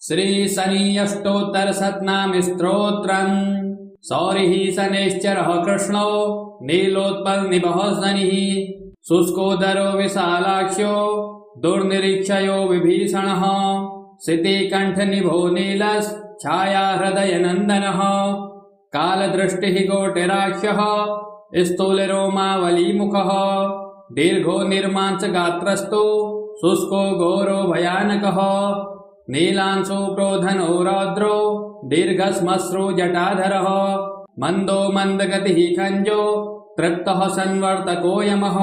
श्री शनि अष्टोत्तर शतनाम स्तोत्रम्। सौरिः शनैश्चरः कृष्णो नीलोत्पल निभः शनिः शुष्कोदरो विशालाक्ष्यो दुर्निरीक्षयो विभीषणः सितिकण्ठ निभो नीलश्छाया हृदय नन्दनः कालदृष्टिः गोटिराक्षः स्थूलरोमावलीमुखः दीर्घो निर्मांस गात्रस्तु शुष्को घोरो भयानकः नीलांशो प्रोधनो रौद्रो दीर्घश्मश्रु जटाधरः मंदो मंदगतिः खंजो तृप्तः संवर्तको यमः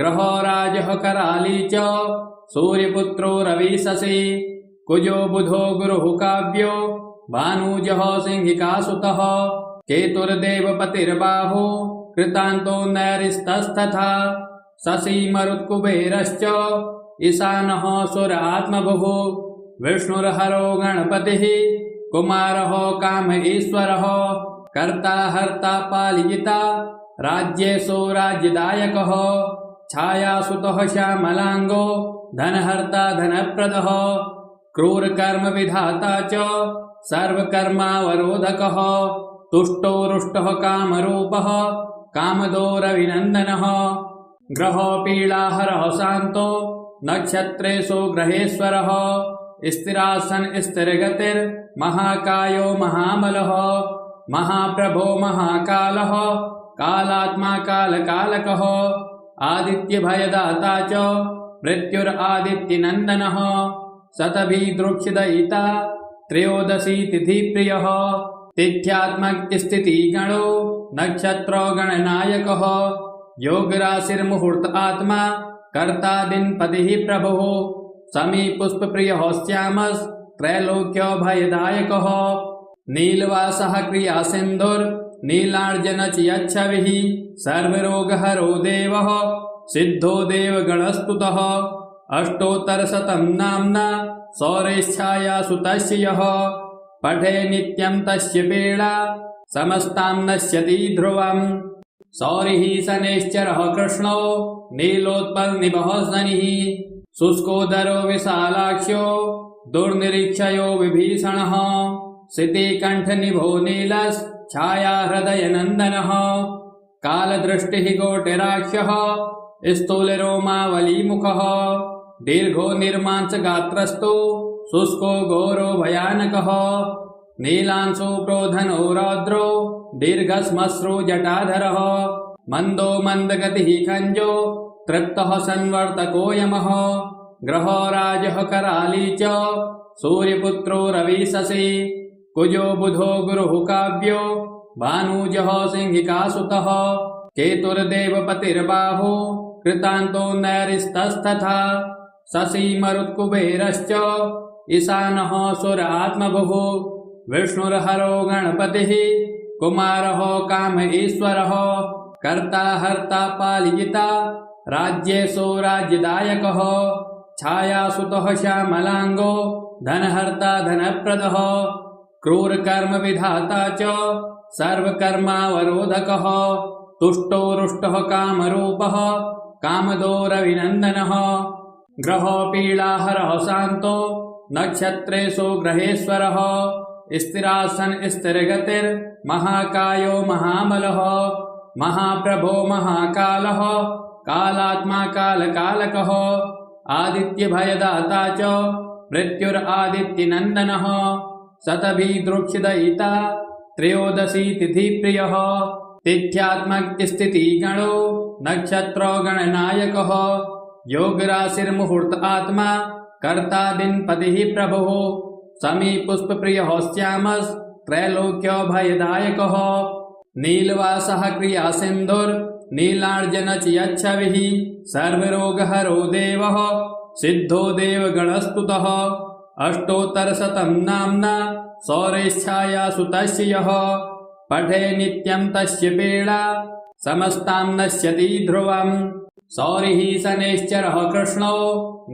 ग्रहो राजः कराली च सूर्यपुत्रो रविशशि कुजो बुधो गुरुः काव्यो भानुजः सिंहिकासुतः केतुर्देवपतिर्बाहु कृतान्तो नैरिस्तस्तथा शशि मरुत्कुबेरश्च ईशानः सुर आत्मभुः विष्णुर्हरो गणपतिः कुमारः काम ईश्वरः कर्ता हर्ता पालयिता राज्येशो राज्यदायकः छायासुतः श्यामलांगो धनहर्ता धनप्रदः क्रूरकर्म विधाता च सर्वकर्मावरोधकः तुष्टो रुष्टः कामरूपः कामदो रविनन्दनः ग्रहो पीडाहरः शान्तो नक्षत्रेषु ग्रहेश्वरः स्थिरासन स्थिरगतिर्महाकायो महाबलः महाप्रभो महाकालः कालात्मा कालकालकः आदित्यभयदाता च मृत्युरादित्यनन्दनः शतभिदृक्षदयिता त्रयोदशी तिथिप्रियः तिथ्यात्मकस्थितिगणो नक्षत्रो गणनायकः योगराशिर्मुहूर्त आत्मा कर्ता दिनपतिः प्रभुः समीपुष्पप्रियः श्यामस्त्रैलोक्यो भयदायकः नीलवासः क्रियासिन्धुर्नीलार्जनचियच्छविः सर्वरोगहरो देवः सिद्धो देवगणस्तुतः अष्टोत्तरशतं नाम्ना सौरेच्छायासुतस्य यः पठे नित्यं तस्य पीडा समस्तां नश्यति ध्रुवम्। सौरिः शनैश्चरः कृष्णो नीलोत्पल निभः शनिः शुष्कोदरो विशालाक्ष्यो दुर्निरीक्षयो विभीषणः सितिकण्ठ निभो नीलश्छाया हृदय नन्दनः कालदृष्टिः गोटिराक्षः स्थूलरोमावलीमुखः दीर्घो निर्मांस गात्रस्तु शुष्को घोरो भयानकः नीलांशो प्रोधनो रौद्रो दीर्घश्मश्रु जटाधरः मंदो मंदगतिः खंजो तृप्तः संवर्तको यमः ग्रहो राजः कराली च सूर्यपुत्रो रविशशि कुजो बुधो गुरुः काव्यो भानुजः सिंहिकासुतः केतुर्देवपतिर्बाहु कृतान्तो नैरिस्तस्तथा शशि मरुत्कुबेरश्च ईशानः सुर आत्मभुः विष्णुर्हरो गणपतिः कुमारः काम ईश्वरः कर्ता हर्ता पालयिता राज्येशो राज्यदायकः छायासुतः श्यामलांगो धनहर्ता धनप्रदः क्रूरकर्म विधाता च सर्वकर्मावरोधकः तुष्टो रुष्टः कामरूपः कामदो रविनन्दनः ग्रहो पीडाहरः शान्तो नक्षत्रेषु ग्रहेश्वरः स्थिरासन स्थिरगतिर्महाकायो महाबलः महाप्रभो महाकालः कालात्मा कालकालकः आदित्यभयदाता च मृत्युरादित्यनन्दनः शतभिदृक्षदयिता त्रयोदशी तिथिप्रियः तिथ्यात्मकस्थितिगणो नक्षत्रो गणनायकः योगराशिर्मुहूर्त आत्मा कर्ता दिनपतिः प्रभुः समीपुष्पप्रियः श्यामस्त्रैलोक्यो भयदायकः नीलवासः क्रियासिन्धुर्नीलार्जनचियच्छविः सर्वरोगहरो देवः सिद्धो देवगणस्तुतः अष्टोत्तरशतं नाम्ना सौरेच्छायासुतस्य यः पठे नित्यं तस्य पीडा समस्तां नश्यति ध्रुवम्। सौरिः शनैश्चरः कृष्णो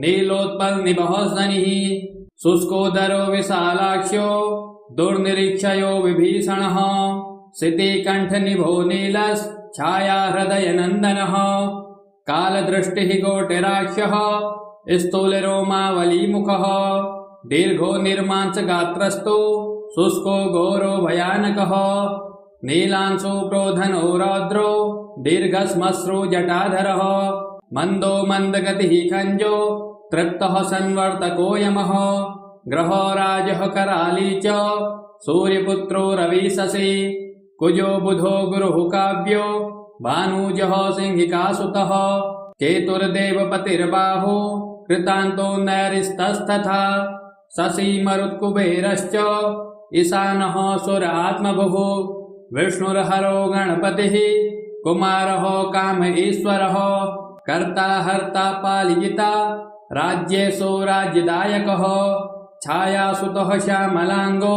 नीलोत्पल निभः शनिः शुष्कोदरो विशालाक्ष्यो दुर्निरीक्षयो विभीषणः सितिकण्ठ निभो नीलश्छाया हृदय नन्दनः कालदृष्टिः गोटिराक्षः स्थूलरोमावलीमुखः दीर्घो निर्मांसगात्रस्तु शुष्को घोरो भयानकः नीलांशो प्रोधनो रौद्रो दीर्घश्मश्रु जटाधरः मन्दो मन्दगतिः खञ्जो तृप्तः संवर्तको यमः ग्रहो राजः कराली च सूर्यपुत्रो रविशशि कुजो बुधो गुरुः काव्यो भानुजः सिंहिकासुतः केतुर्देवपतिर्बाहु कृतान्तो नैरिस्तस्तथा शशि मरुत्कुबेरश्च ईशानः सुरात्मभुः विष्णुर्हरो गणपतिः कुमारः काम ईश्वरः कर्ता हर्ता पालयिता राज्येषु राज्यदायकः छायासुतः श्यामलाङ्गो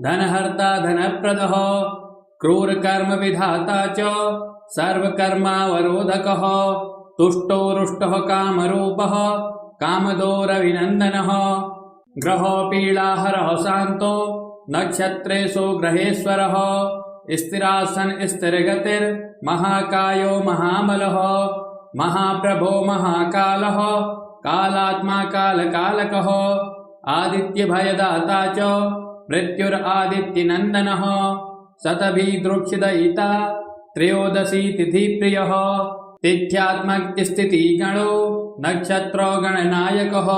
धनहर्ता धनप्रदः क्रूरकर्म विधाता च सर्वकर्मावरोधकः तुष्टो रुष्टः कामरूपः कामदो रविनन्दनः ग्रहो पीडाहरः शान्तो नक्षत्रेषु ग्रहेश्वरः स्थिरासन स्थिरगतिर्महाकायो महाबलः महाप्रभो महाकालः कालात्मा कालकालकः आदित्यभयदाता च मृत्युरादित्यनन्दनः शतभिदृक्षदयिता त्रयोदशी तिथिप्रियः तिथ्यात्मकस्थितिगणो नक्षत्रगणनायकः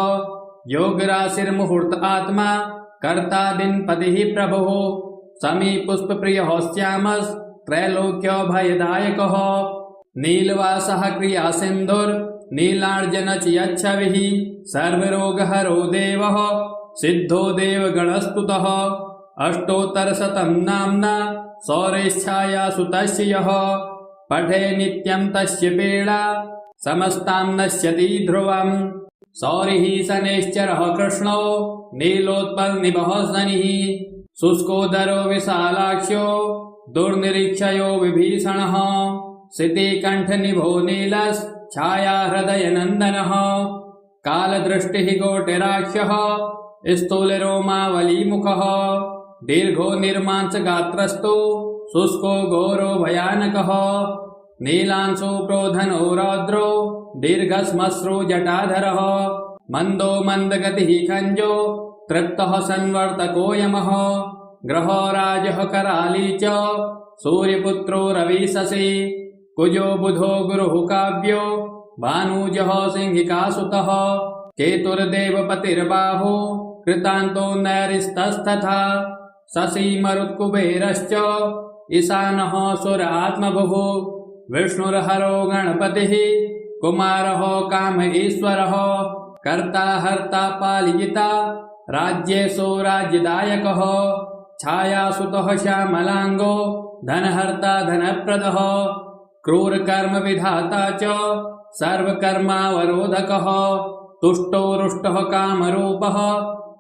योगराशिर्मुहूर्त आत्मा कर्ता दिनपतिः प्रभुः समीपुष्पप्रियः श्यामस्त्रैलोक्यभयदायकः नीलवासः क्रियासिन्धुर्नीलार्जनचियच्छविः सर्वरोगहरो देवः सिद्धो देवगणस्तुतः अष्टोत्तरशतं नाम्ना सौरेच्छायासुतस्य यः पठे नित्यं तस्य पीडा समस्तां नश्यति ध्रुवम् सौरिः शनैश्चरः कृष्णो नीलोत्पलनिभः शनिः शुष्कोदरो विशालाक्ष्यो दुर्निरीक्षयो विभीषणः शितिकण्ठनिभो नीलश्छायाहृदयनन्दनः कालदृष्टिः गोटिराक्षः स्थूलरोमावलीमुखः दीर्घो निर्मांसगात्रस्तु शुष्को घोरो भयानकः नीलांशो प्रोधनो रौद्रो दीर्घश्मश्रु जटाधरः मन्दो मन्दगतिः खञ्जो तृप्तः संवर्तको यमः ग्रहो राजः कराली च सूर्यपुत्रो रविशशि कुजो बुधो गुरुः काव्यो भानुजः सिंहिकासुतः केतुर्देवपतिर्बाहु कृतान्तो नैरिस्तस्तथा शशि मरुत्कुबेरश्च ईशानः सुरात्मभुः विष्णुर्हरो गणपतिः कुमारः काम ईश्वरः कर्ता हर्ता पालयिता राज्येषु राज्यदायकः छायासुतः श्यामलाङ्गो धनहर्ता धनप्रदः क्रूरकर्म विधाता च सर्वकर्मावरोधकः तुष्टो रुष्टः कामरूपः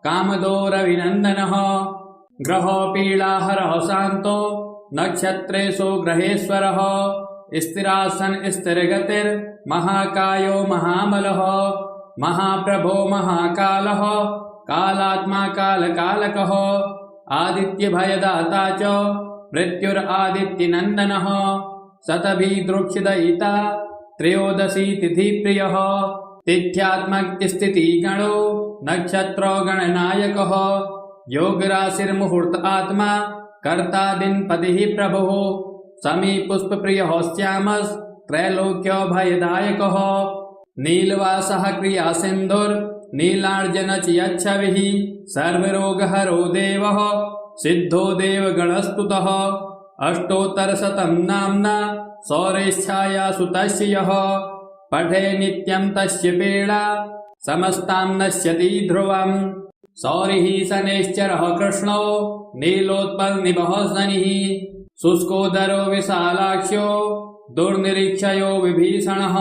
कामदो रविनन्दनः ग्रहो पीडाहरः शान्तो नक्षत्रेषु ग्रहेश्वरः स्थिरासन स्थिरगतिर्महाकायो महाबलः महाप्रभो महाकालः कालात्मा कालकालकः आदित्यभयदाता च मृत्युरादित्यनन्दनः शतभिदृक्षदयिता त्रयोदशी तिथिप्रियः तिथ्यात्मकस्थितिगणो नक्षत्रगणनायकः योगराशिर्मुहूर्त आत्मा कर्ता दिनपतिः प्रभुः समीपुष्पप्रियः श्यामस्त्रैलोक्यभयदायकः नीलवासः क्रियासिन्धुर्नीलार्जनचियच्छविः सर्वरोगहरो देवः सिद्धो देवगणस्तुतः अष्टोत्तरशतं नाम्ना सौरेच्छायासुतस्य यः पठे नित्यं तस्य पीडा समस्तां नश्यति ध्रुवम् सौरिः शनैश्चरः कृष्णो नीलोत्पलनिभः शनिः शुष्कोदरो विशालाक्ष्यो दुर्निरीक्षयो विभीषणः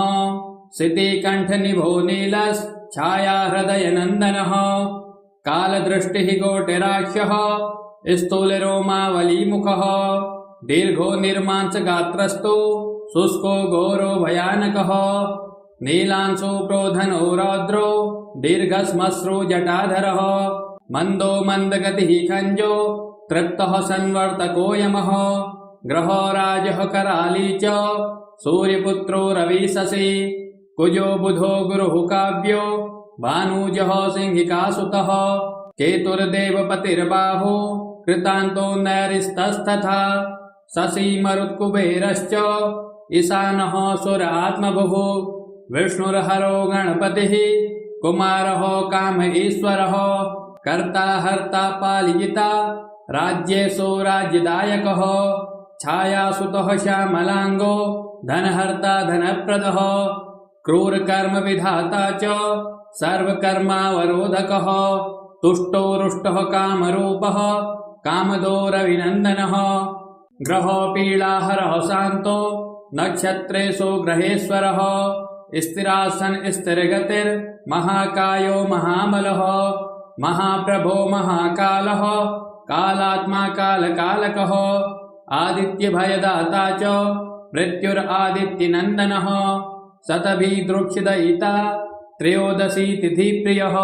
शितिकण्ठनिभो नीलश्छायाहृदयनन्दनः कालदृष्टिः गोटिराक्षः स्थूलरोमावलीमुखः दीर्घो निर्मांसगात्रस्तु शुष्को घोरो भयानकः नीलांशो प्रोधनो रौद्रो दीर्घश्मश्रु जटाधरः मन्दो मन्दगतिः खञ्जो तृप्तः संवर्तको यमः ग्रहो राजः कराली च सूर्यपुत्रो रविशशि कुजो बुधो गुरुः काव्यो भानुजः सिंहिकासुतः केतुर्देवपतिर्बाहु कृतान्तो नैरिस्तस्तथा शशी मरुत्कुबेरश्च ईशानः सुर आत्मभुः विष्णुर्हरो गणपतिः कुमारः काम ईश्वरः कर्ता हर्ता पालयिता राज्येषु राज्यदायकः छायासुतः श्यामलांगो धनहर्ता धनप्रदः क्रूरकर्म विधाता च सर्वकर्मावरोधकः तुष्टो रुष्टः कामरूपः कामदो रविनन्दनः ग्रहो पीडाहरः शान्तो नक्षत्रेषु ग्रहेश्वरः स्थिरासन स्थिरगतिर्महाकायो महाबलः महाप्रभो महाकालः कालात्मा कालकालकः आदित्यभयदाता च मृत्युरादित्यनन्दनः शतभिदृक्षदयिता त्रयोदशी तिथिप्रियः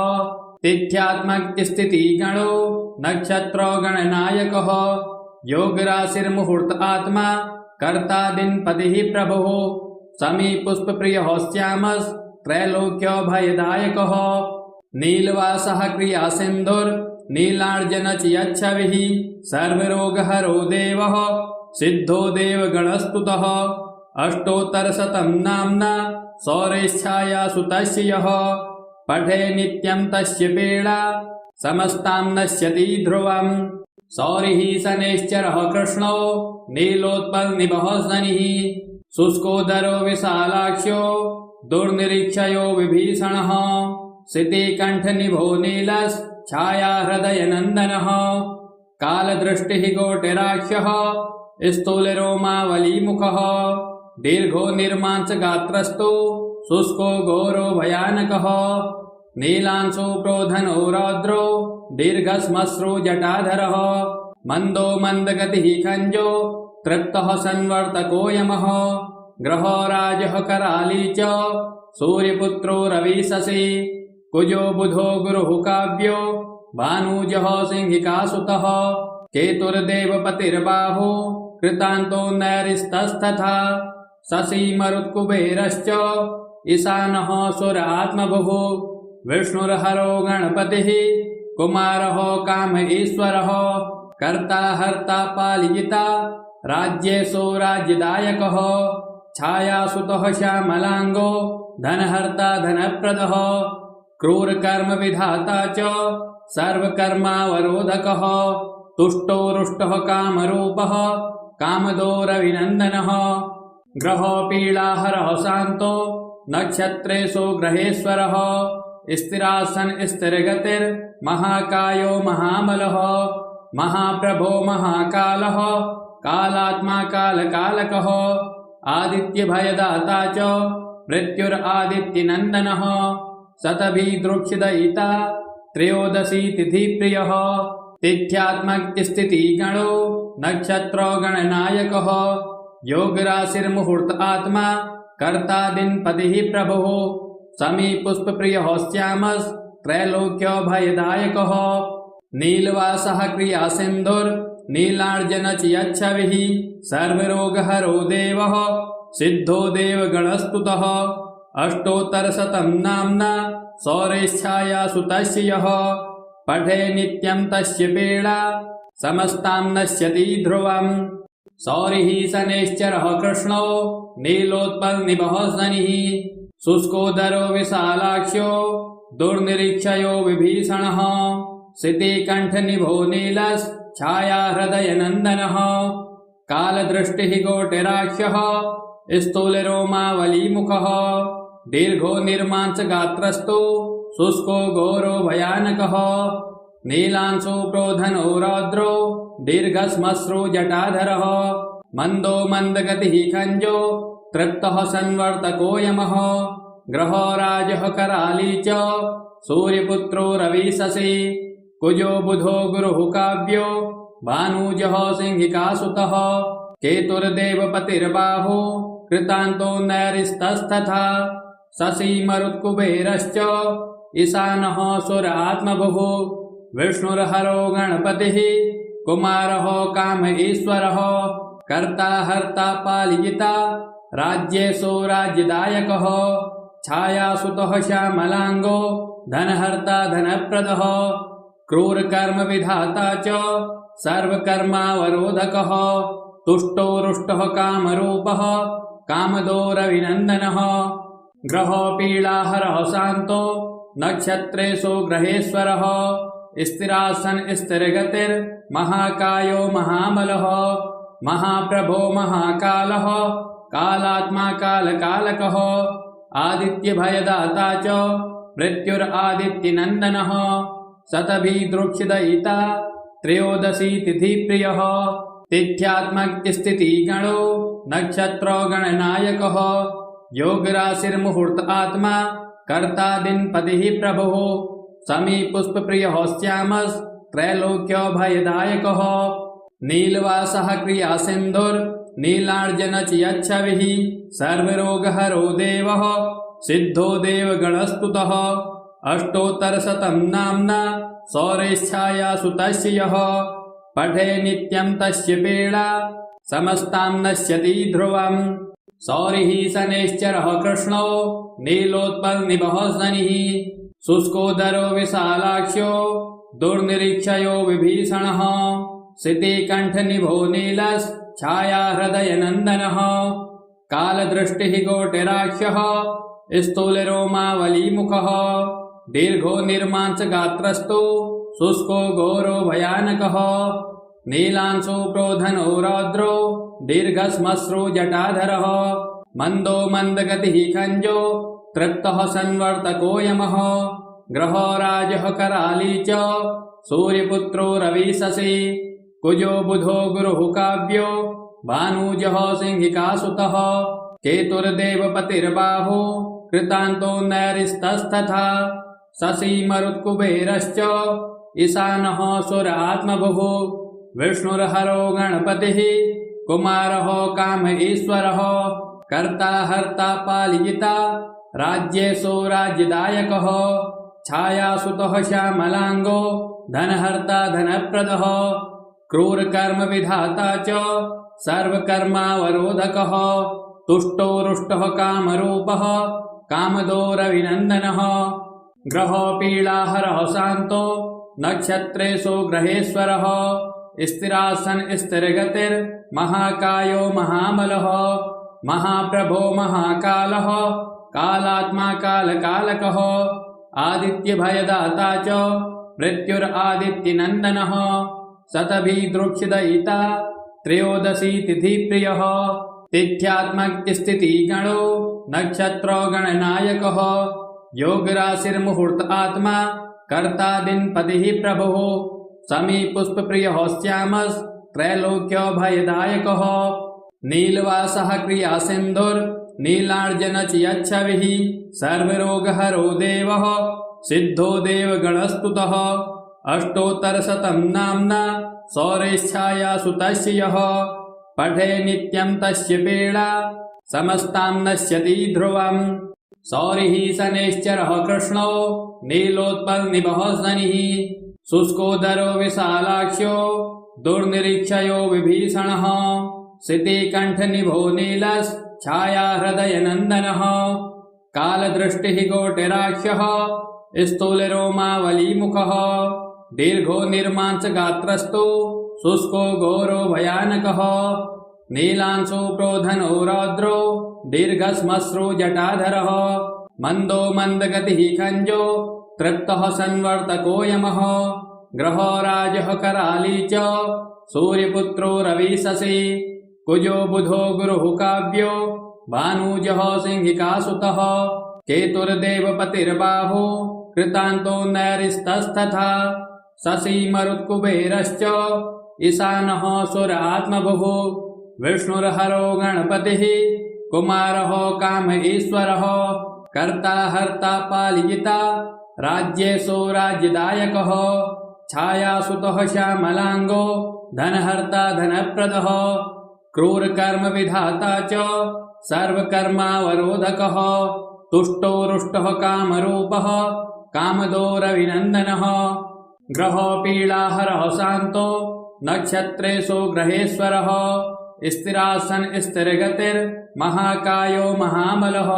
तिथ्यात्मकस्थितिगणो नक्षत्रो गणनायकः योगराशिर्मुहूर्त आत्मा कर्ता दिनपतिः प्रभुः समीपुष्पप्रियः श्यामस्त्रैलोक्यभयदायकः नीलवासः क्रियासिन्धुर्नीलार्जनचियच्छविः सर्वरोगहरो देवः सिद्धो देवगणस्तुतः अष्टोत्तरशतं नाम्ना सौरेच्छायासुतस्य यः पठे नित्यं तस्य पीडा समस्तां नश्यति ध्रुवम् सौरिः शनैश्चरः कृष्णो नीलोत्पलनिभः शनिः शुष्कोदरो विशालाक्ष्यो दुर्निरीक्षयो विभीषणः शितिकण्ठनिभो नीलश्छाया हृदयनन्दनः कालदृष्टिः गोटिराक्षः स्थूलरोमावलीमुखः दीर्घो निर्मांसगात्रस्तु शुष्को घोरो भयानकः नीलांशो प्रोधनो रौद्रो दीर्घश्मश्रु जटाधरः मन्दो मन्दगतिः खञ्जो तृप्तः संवर्तको यमः ग्रहो राजः कराली च सूर्यपुत्रो रविशशी कुजो बुधो गुरुः काव्यो भानुजः सिंहिकासुतः केतुर्देवपतिर्बाहु कृतान्तो नैरिस्तस्तथा शशी मरुत्कुबेरश्च ईशानः सुर आत्मभुः विष्णुर्हरो गणपतिः कुमारः काम ईश्वरः कर्ता हर्ता पालयिता राज्येषु राज्यदायकः छायासुतः श्यामलांगो धनहर्ता धनप्रदः क्रूरकर्म विधाता च सर्वकर्मावरोधकः तुष्टो रुष्टः कामरूपः कामदो रविनन्दनः ग्रहो पीडाहरः शान्तो नक्षत्रेषु ग्रहेश्वरः स्थिरासन स्थिरगतिर्महाकायो महाबलः महाप्रभो महाकालः कालात्मा कालकालकः आदित्यभयदाता च मृत्युरादित्यनन्दनः शतभिदृक्षदयिता त्रयोदशी तिथिप्रियः तिथ्यात्मकस्थितिगणो नक्षत्रो गणनायकः योगराशिर्मुहूर्त आत्मा कर्ता दिनपतिः प्रभुः समीपुष्पप्रियः श्यामस्त्रैलोक्यभयदायकः नीलवासः क्रियासिन्धुर्नीलार्जनचियच्छविः सर्वरोगहरो देवः सिद्धो देवगणस्तुतः अष्टोत्तरशतं नाम्ना सौरेच्छायासुतस्य यः पठे नित्यं तस्य पीडा समस्तां नश्यति ध्रुवम् सौरिः शनैश्चरः कृष्णो नीलोत्पलनिभः शनिः शुष्कोदरो विशालाक्ष्यो दुर्निरीक्षयो विभीषणः शितिकण्ठनिभो नीलश्छाया हृदयनन्दनः कालदृष्टिः गोटिराक्षः स्थूलरोमावलीमुखः दीर्घो निर्मांसगात्रस्तु शुष्को घोरो भयानकः नीलांशो प्रोधनो रौद्रो दीर्घश्मश्रु जटाधरः मन्दो मन्दगतिः खञ्जो तृप्तः संवर्तको यमः ग्रहो राजः कराली च सूर्यपुत्रो रविशशी कुजो बुधो गुरुः काव्यो भानुजः सिंहिकासुतः केतुर्देवपतिर्बाहु कृतान्तो नैरिस्तस्तथा शशी मरुत्कुबेरश्च ईशानः सुर आत्मभुः विष्णुर्हरो गणपतिः कुमारः काम ईश्वरः कर्ता हर्ता पालयिता राज्येषु राज्यदायकः छायासुतः श्यामलाङ्गो धनहर्ता धनप्रदः क्रूरकर्मविधाता च सर्वकर्मावरोधकः तुष्टो रुष्टः कामरूपः कामदो रविनन्दनः ग्रहो पीडाहरः शान्तो नक्षत्रेषु ग्रहेश्वरः स्थिरासन् स्थिरगतिर्महाकायो महाबलः महाप्रभो महाकालः कालात्मा कालकालकः आदित्यभयदाता च मृत्युरादित्यनन्दनः शतभिदृक्षदयिता त्रयोदशी तिथिप्रियः तिथ्यात्मकस्थितिगणो नक्षत्रगणनायकः योगराशिर्मुहूर्त आत्मा कर्ता दिनपतिः प्रभुः समीपुष्पप्रियः श्यामस्त्रैलोक्यभयदायकः नीलवासः क्रियासिन्धुर्नीलार्जनचियच्छविः सर्वरोगहरो देवः सिद्धो देवगणस्तुतः अष्टोत्तरशतं नाम्ना सौरेच्छायासु तस्य यः पठे नित्यं तस्य पीडा समस्तां नश्यति ध्रुवम् सौरिः शनैश्चरः कृष्णो नीलोत्पलनिभः शनिः शुष्कोदरो विशालाक्ष्यो दुर्निरीक्षयो विभीषणः शितिकण्ठनिभो नीलश्छायाहृदयनन्दनः कालदृष्टिः गोटिराक्षः स्थूलरोमावलीमुखः दीर्घो निर्मांसगात्रस्तु शुष्को घोरो भयानकः नीलांशो प्रोधनो रौद्रो दीर्घश्मश्रु जटाधरः मन्दो मन्दगतिः खञ्जो तृप्तः संवर्तको यमः ग्रहो राजः कराली च सूर्यपुत्रो रविशशि कुजो बुधो गुरुः काव्यो भानुजः सिंहिकासुतः केतुर्देवपतिर्बाहु कृतान्तो नैरिस्तस्तथा शशि मरुत्कुबेरश्च ईशानः सुर आत्मभुः विष्णुर्हरो गणपतिः कुमारः काम ईश्वरः कर्ता हर्ता पालयिता राज्येषु राज्यदायकः छायासुतः श्यामलाङ्गो धनहर्ता धनप्रदः क्रूरकर्मविधाता च सर्वकर्मावरोधकः तुष्टो रुष्टः कामरूपः कामदो रविनन्दनः ग्रहो पीडाहरः शान्तो नक्षत्रेषु ग्रहेश्वरः स्थिरासन् स्थिरगतिर्महाकायो महाबलः महाप्रभो महाकालः कालात्मा कालकालकः आदित्यभयदाता च मृत्युरादित्यनन्दनः शतभिदृक्षदयिता त्रयोदशी तिथिप्रियः तिथ्यात्मकस्थितिगणो नक्षत्रगणनायकः योगराशिर्मुहूर्त आत्मा कर्ता दिनपतिः प्रभुः समीपुष्पप्रियः श्यामस्त्रैलोक्यभयदायकः नीलवासः क्रियासिन्धुर्नीलार्जनचियच्छविः सर्वरोगहरो देवः सिद्धो देवगणस्तुतः अष्टोत्तरशतं नाम्ना सौरेच्छायासु तस्य यः पठे नित्यं तस्य पीडा समस्तां नश्यति ध्रुवम् सौरिः शनैश्चरः कृष्णो नीलोत्पलनिभः शनिः शुष्कोदरो विशालाक्ष्यो दुर्निरीक्षयो विभीषणः शितिकण्ठनिभो नीलश्छायाहृदयनन्दनः कालदृष्टिः गोटिराक्षः स्थूलरोमावलीमुखः दीर्घो निर्मांसगात्रस्तु शुष्को घोरो भयानकः नीलांशो प्रोधनो रौद्रो दीर्घश्मश्रु जटाधरः मन्दो मन्दगतिः खञ्जो तृप्तः संवर्तको यमः ग्रहो राजः कराली च सूर्यपुत्रो रविशशि कुजो बुधो गुरुः काव्यो भानुजः सिंहिकासुतः केतुर्देवपतिर्बाहु कृतान्तो नैरिस्तस्तथा शशि मरुत्कुबेरश्च ईशानः सुर आत्मभुः विष्णुर्हरो गणपतिः कुमारः काम ईश्वरः कर्ता हर्ता पालयिता राज्येषु राज्यदायकः छायासुतः श्यामलाङ्गो धनहर्ता धनप्रदः क्रूरकर्मविधाता च सर्वकर्मावरोधकः तुष्टो रुष्टः कामरूपः कामदो रविनन्दनः ग्रहो पीडाहरः शान्तो नक्षत्रेषु ग्रहेश्वरः स्थिरासन् स्थिरगतिर्महाकायो महाबलः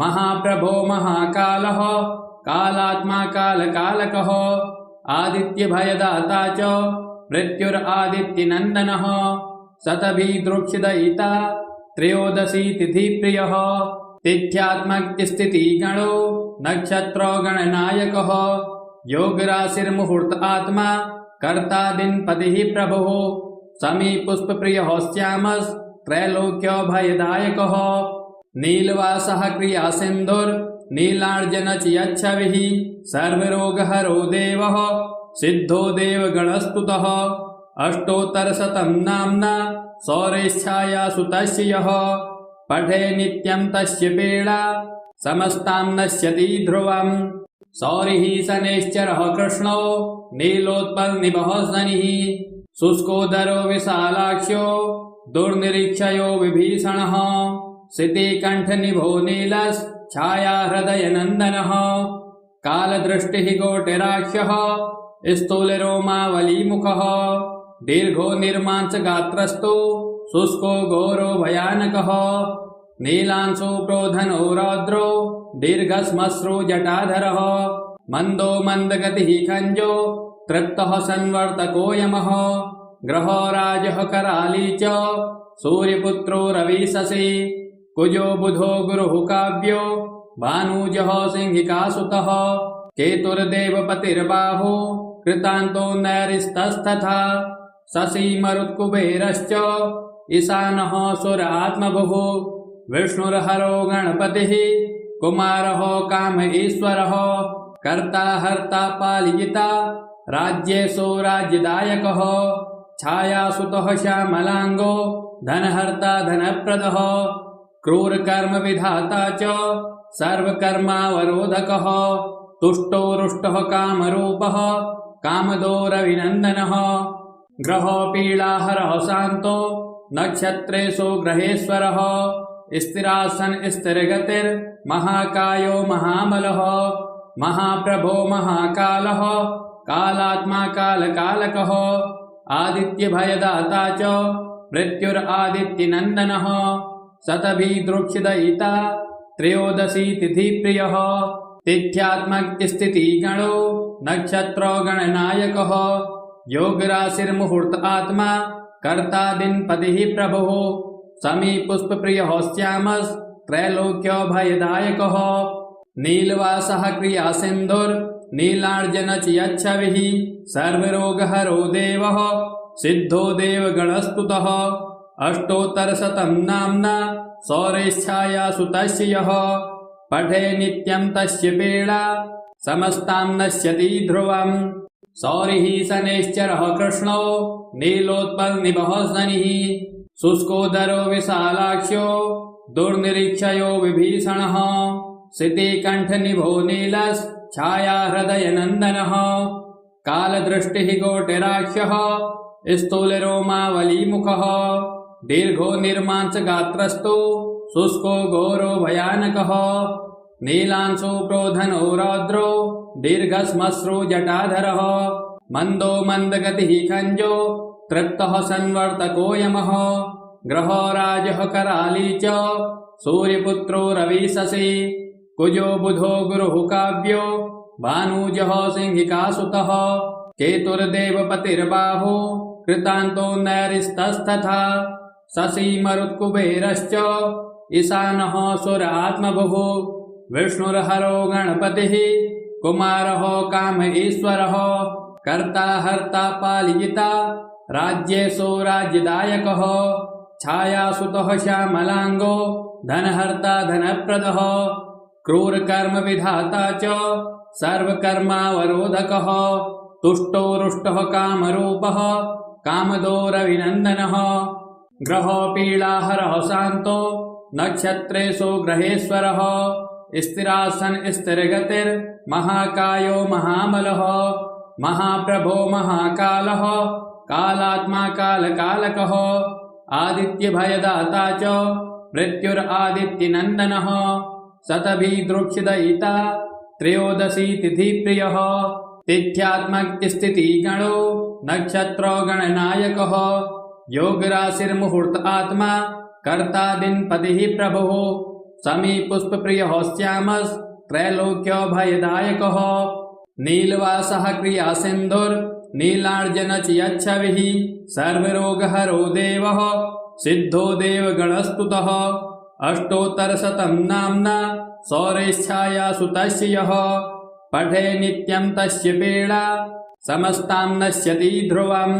महाप्रभो महाकालः कालात्मा कालकालकः आदित्यभयदाता च मृत्युरादित्यनन्दनः शतभिदृक्षिदयिता त्रयोदशी तिथिप्रियः तिथ्यात्मकस्थितिगणो नक्षत्रो गणनायकः योगराशिर्मुहूर्त आत्मा कर्ता दिनपतिः प्रभुः समीपुष्पप्रियः श्यामस्त्रैलोक्यभयदायकः नीलवासः क्रियासिन्धुर्नीलार्जनचियच्छविः सर्वरोगहरो देवः सिद्धो देवगणस्तुतः अष्टोत्तरशतं नाम्ना सौरेच्छायासु तस्य यः पठे नित्यं तस्य पीडा समस्तां नश्यति ध्रुवम् सौरिः शनैश्चरः कृष्णो नीलोत्पलनिभः शनिः शुष्कोदरो विशालाक्ष्यो दुर्निरीक्षयो विभीषणः शितिकण्ठनिभो नीलश्छाया हृदयनन्दनः कालदृष्टिः गोटिराक्षः स्थूलरोमावलीमुखः दीर्घो निर्मांसगात्रस्तो शुष्को घोरो भयानकः नीलांशो प्रोधनो रौद्रो दीर्घश्मश्रु जटाधरः मन्दो मन्दगतिः खञ्जो तृप्तः संवर्तको यमः ग्रहो राजः कराली च सूर्यपुत्रो रविशशि कुजो बुधो गुरुः काव्यो भानुजः सिंहिकासुतः केतुर्देवपतिर्बाहु कृतान्तो नैरिस्तस्तथा शशि मरुत्कुबेरश्च ईशानः सुर आत्मभुः विष्णुर्हरो गणपतिः कुमारः काम ईश्वरः कर्ता हर्ता पालयिता राज्येषु राज्यदायकः छायासुतः श्यामलाङ्गो धनहर्ता धनप्रदः क्रूरकर्म विधाता च सर्वकर्मावरोधकः तुष्टो रुष्टः कामरूपः कामदो रविनन्दनः ग्रहो पीडाहरः शान्तो नक्षत्रेषु ग्रहेश्वरः स्थिरासन स्थिरगतिर्महाकायो महाबलः महाप्रभो महाकालः कालात्मा कालकालकः आदित्यभयदाता च मृत्युरादित्यनन्दनः शतभिदृक्षिदयिता त्रयोदशी तिथिप्रियः तिथ्यात्मकस्थितिगणो नक्षत्रो गणनायकः योगराशिर्मुहूर्त आत्मा कर्ता दिनपतिः प्रभुः समीपुष्पप्रियः श्यामस्त्रैलोक्यभयदायकः नीलवासः क्रियासिन्धुर्नीलार्जनचियच्छविः सर्वरोगहरो देवः सिद्धो देवगणस्तुतः अष्टोत्तरशतं नाम्ना सौरेच्छायासु तस्य यः पठे नित्यं तस्य पीडा समस्तां नश्यति ध्रुवम् सौरिः शनैश्चरः कृष्णो नीलोत्पलनिभः शनिः शुष्कोदरो विशालाक्ष्यो दुर्निरीक्षयो विभीषणः शितिकण्ठनिभो नीलश्छाया हृदयनन्दनः कालदृष्टिः गोटिराक्षः स्थूलरोमावलीमुखः दीर्घो निर्मांसगात्रस्तो शुष्को घोरो भयानकः नीलांशो प्रोधनो रौद्रो दीर्घश्मश्रु जटाधरः मन्दो मन्दगतिः खञ्जो तृप्तः संवर्तको यमः ग्रहो राजः कराली च सूर्यपुत्रो रविशशि कुजो बुधो गुरुः काव्यो भानुजः सिंहिकासुतः केतुर्देवपतिर्बाहु कृतान्तो नैरिस्तस्तथा शशि मरुत्कुबेरश्च ईशानः सुर आत्मभुः विष्णुर्हरो गणपतिः कुमारः काम ईश्वरः कर्ता हर्ता पालयिता राज्येषु राज्यदायकः छायासुतः श्यामलाङ्गो धनहर्ता धनप्रदः क्रूरकर्म विधाता च सर्वकर्मावरोधकः तुष्टो रुष्टः कामरूपः कामदो रविनन्दनः ग्रहो पीडाहरः शान्तो नक्षत्रेषु ग्रहेश्वरः स्थिरासन स्थिरगतिर्महाकायो महाबलः महाप्रभो महाकालः कालात्मा कालकालकः आदित्यभयदाता च मृत्युरादित्यनन्दनः शतभिदृक्षिदयिता त्रयोदशी तिथिप्रियः तिथ्यात्मकस्थितिगणो नक्षत्रो गणनायकः योगराशिर्मुहूर्त आत्मा कर्ता दिनपतिः प्रभुः समीपुष्पप्रियः श्यामस्त्रैलोक्यभयदायकः नीलवासः क्रियासिन्धुर्नीलार्जनचियच्छविः सर्वरोगहरो देवः सिद्धो देवगणस्तुतः अष्टोत्तरशतं नाम्ना सौरैश्छायासु तस्य यः पठे नित्यं तस्य पीडा समस्तां नश्यति ध्रुवम्।